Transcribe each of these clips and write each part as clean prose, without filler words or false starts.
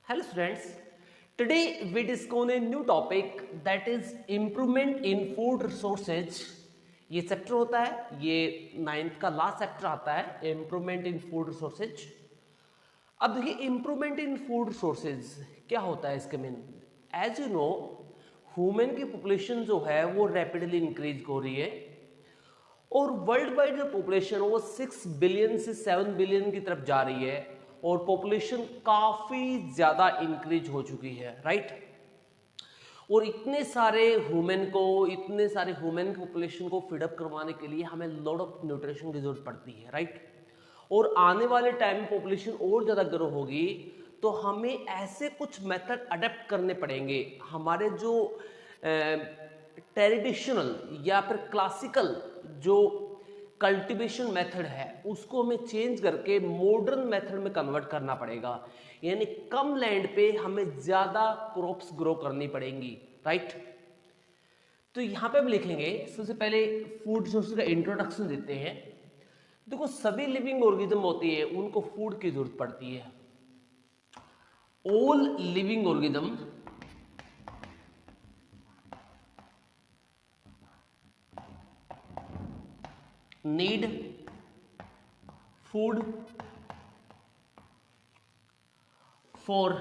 Hello students, today we discuss a new topic that is improvement in food resources. ये chapter होता है, ये 9th का last chapter आता है, इम्प्रूवमेंट इन फूड रिसोर्सेज। अब देखिए इम्प्रूवमेंट इन फूड रिसोर्सेज क्या होता है इसके mean. As you know human की पॉपुलेशन जो है वो रैपिडली इंक्रीज हो रही है और वर्ल्ड वाइड जो पॉपुलेशन वो 6 बिलियन से 7 बिलियन की तरफ जा रही है और पॉपुलेशन काफी ज्यादा इंक्रीज हो चुकी है, राइट। और इतने सारे ह्यूमन की पॉपुलेशन को फीडअप करवाने के लिए हमें लॉट ऑफ न्यूट्रिशन की जरूरत पड़ती है, राइट। और आने वाले टाइम में पॉपुलेशन और ज़्यादा ग्रो होगी तो हमें ऐसे कुछ मेथड अडेप्ट करने पड़ेंगे। हमारे जो ट्रेडिशनल या फिर क्लासिकल जो कल्टीवेशन मेथड है उसको हमें चेंज करके मॉडर्न मेथड में कन्वर्ट करना पड़ेगा। यानी कम लैंड पे हमें ज़्यादा क्रॉप्स ग्रो करनी पड़ेंगी, राइट। तो यहाँ पे हम लिखेंगे, सबसे पहले फूड रिसोर्स का इंट्रोडक्शन देते हैं। देखो सभी लिविंग ऑर्गेनिज्म होती है उनको फूड की जरूरत पड़ती है। All living organism need food for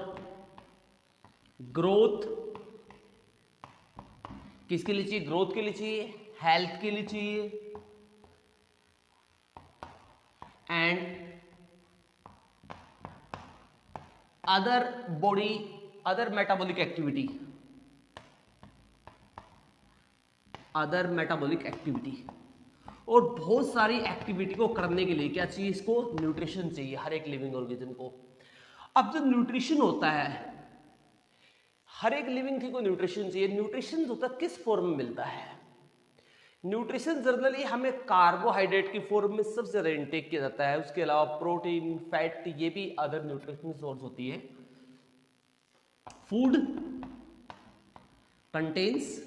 growth. किसके लिए चाहिए? ग्रोथ के लिए चाहिए, हेल्थ के लिए चाहिए एंड अदर मेटाबॉलिक एक्टिविटी। और बहुत सारी एक्टिविटी को करने के लिए क्या चाहिए? इसको न्यूट्रिशन चाहिए हर एक लिविंग ऑर्गेनिज्म को। अब जो न्यूट्रिशन होता है, हर एक लिविंग थिंग को न्यूट्रिशन चाहिए। न्यूट्रिशन होता है किस फॉर्म में मिलता है? न्यूट्रिशन जनरली हमें कार्बोहाइड्रेट की फॉर्म में सबसे ज्यादा इनटेक किया जाता है। उसके अलावा प्रोटीन, फैट, ये भी अदर न्यूट्रिशन सोर्स होती है। फूड कंटेन्स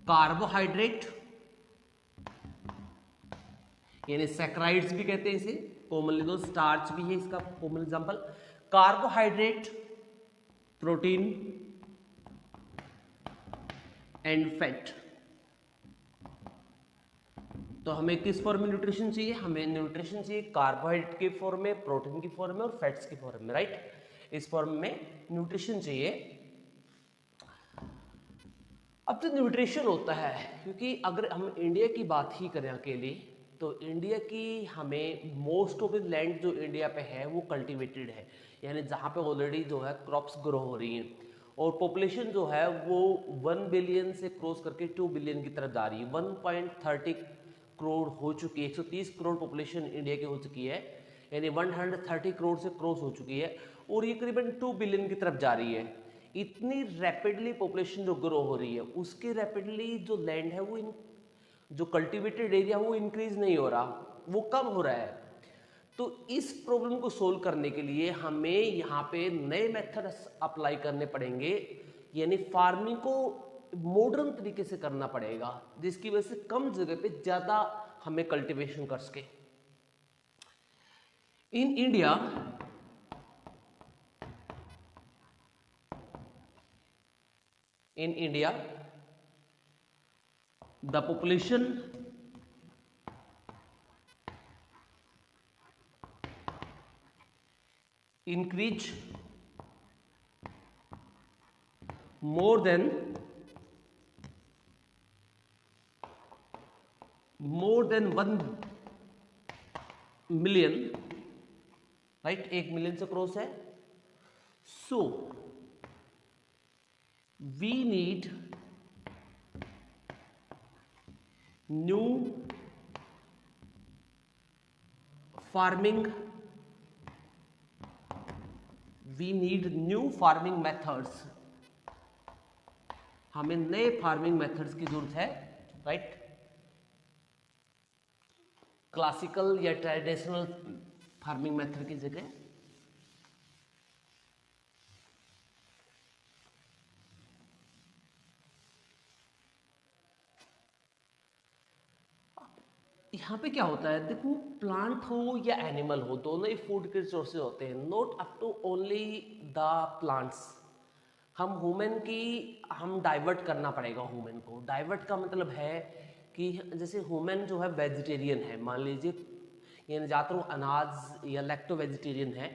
कार्बोहाइड्रेट, यानी सैकराइड्स भी कहते हैं इसे कॉमनली, दो स्टार्च भी है इसका common example. Carbohydrate, protein and fat. तो हमें किस फॉर्म में न्यूट्रिशन चाहिए? हमें न्यूट्रिशन चाहिए कार्बोहाइड्रेट के फॉर्म में, प्रोटीन की फॉर्म में और फैट्स की फॉर्म में, राइट। इस फॉर्म में न्यूट्रिशन चाहिए। अब जो न्यूट्रिशन होता है, क्योंकि अगर हम इंडिया की बात ही करें अकेले तो इंडिया की हमें मोस्ट ऑफ द लैंड जो इंडिया पे है वो कल्टीवेटेड है, यानी जहाँ पे ऑलरेडी जो है क्रॉप्स ग्रो हो रही हैं और पॉपुलेशन जो है वो 1 बिलियन से क्रॉस करके 2 बिलियन की तरफ जा रही है। 1.30 करोड़ हो चुकी है, 130 करोड़ पॉपुलेशन इंडिया की हो चुकी है, यानी 130 करोड़ से क्रॉस हो चुकी है और ये करीबन 2 बिलियन की तरफ जा रही है। इतनी रैपिडली पॉपुलेशन जो ग्रो हो रही है उसके रैपिडली जो लैंड है वो जो कल्टीवेटेड एरिया वो इंक्रीज नहीं हो रहा, वो कम हो रहा है। तो इस प्रॉब्लम को सोल्व करने के लिए हमें यहाँ पे नए मेथड्स अप्लाई करने पड़ेंगे, यानी फार्मिंग को मॉडर्न तरीके से करना पड़ेगा जिसकी वजह से कम जगह पे ज्यादा हमें कल्टीवेशन कर सके। In India the population increase more than 1 million, right. 1 million से क्रॉस है। So we need new farming methods. हमें नए फार्मिंग मेथड्स की जरूरत है, राइट। क्लासिकल या ट्रेडिशनल फार्मिंग मेथड की जगह यहाँ पे क्या होता है, देखो प्लांट हो या एनिमल हो, दोनों ही फूड के रिसोर्सेज होते हैं, not up to only the plants. हम डाइवर्ट करना पड़ेगा ह्यूमन को। डाइवर्ट का मतलब है कि जैसे ह्यूमन जो है वेजिटेरियन है, मान लीजिए, यानी ज़्यादातर अनाज या लैक्टो वेजिटेरियन है,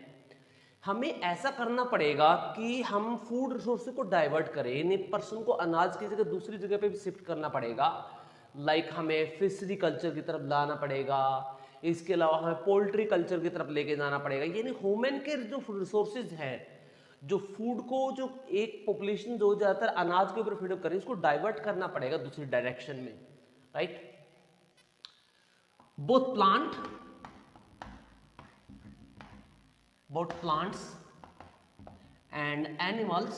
हमें ऐसा करना पड़ेगा कि हम फूड रिसोर्सेज को डाइवर्ट करें, यानी पर्सन को अनाज की जगह दूसरी जगह पे भी शिफ्ट करना पड़ेगा। लाइक हमें फिशरी कल्चर की तरफ लाना पड़ेगा, इसके अलावा हमें पोल्ट्री कल्चर की तरफ लेके जाना पड़ेगा। यानी ह्यूमन के जो रिसोर्सेज हैं, जो फूड को, जो एक पॉपुलेशन जो ज़्यादातर अनाज के ऊपर फीड करे, इसको डाइवर्ट करना पड़ेगा दूसरी डायरेक्शन में, right. Both plants and animals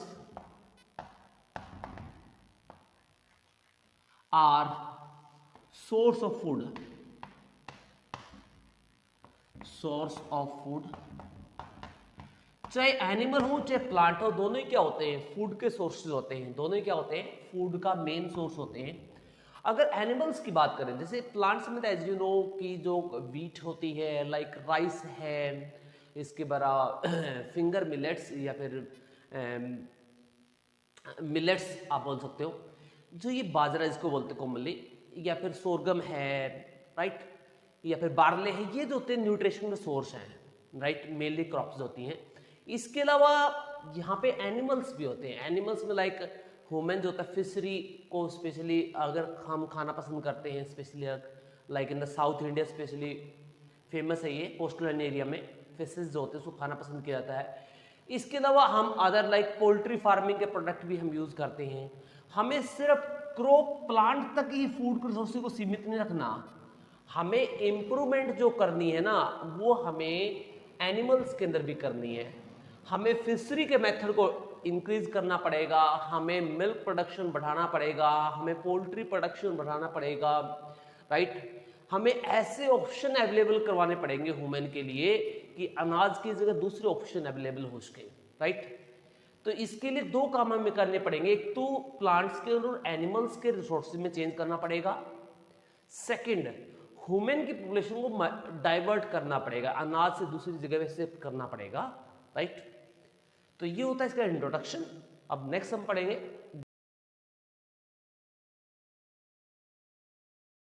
are source of food. चाहे एनिमल हो चाहे प्लांट हो, दोनों ही क्या होते हैं, फूड के सोर्सेज होते हैं। दोनों ही क्या होते हैं, फूड का मेन सोर्स होते हैं। अगर एनिमल्स की बात करें, जैसे प्लांट्स में एज यू नो कि जो वीट होती है, लाइक राइस है, इसके बरा फिंगर मिलेट्स या फिर मिलेट्स आप बोल सकते हो, जो ये बाजरा इसको बोलते कॉमनली, या फिर सोरगम है, राइट, या फिर बार्ले है, ये जो होते हैं न्यूट्रिशन के सोर्स हैं, राइट, मेनली क्रॉप्स होती हैं। इसके अलावा यहाँ पे एनिमल्स भी होते हैं। एनिमल्स में लाइक ह्यूमन जो होता है, फिशरी को स्पेशली अगर हम खाना पसंद करते हैं, specially like in the south India specially famous है ये, कोस्टल एरिया में फिशेज जो होते हैं उसको खाना पसंद किया जाता है। इसके अलावा हम अदर लाइक पोल्ट्री फार्मिंग के प्रोडक्ट भी हम यूज़ करते हैं। हमें सिर्फ क्रॉप प्लांट तक ही फूड रिसोर्सेज को सीमित नहीं रखना, हमें इम्प्रूवमेंट जो करनी है ना, वो हमें एनिमल्स के अंदर भी करनी है। हमें फिशरी के मेथड को इंक्रीज करना पड़ेगा, हमें मिल्क प्रोडक्शन बढ़ाना पड़ेगा, हमें पोल्ट्री प्रोडक्शन बढ़ाना पड़ेगा, राइट। हमें ऐसे ऑप्शन अवेलेबल करवाने पड़ेंगे ह्यूमन के लिए कि अनाज की जगह दूसरे ऑप्शन अवेलेबल हो सके, राइट। तो इसके लिए दो काम हमें करने पड़ेंगे, एक तो प्लांट्स के और एनिमल्स के रिसोर्सेज में चेंज करना पड़ेगा, सेकंड ह्यूमन की पॉपुलेशन को डाइवर्ट करना पड़ेगा, अनाज से दूसरी जगह पे शिफ्ट करना पड़ेगा, राइट। तो ये होता है इसका इंट्रोडक्शन। अब नेक्स्ट हम पढ़ेंगे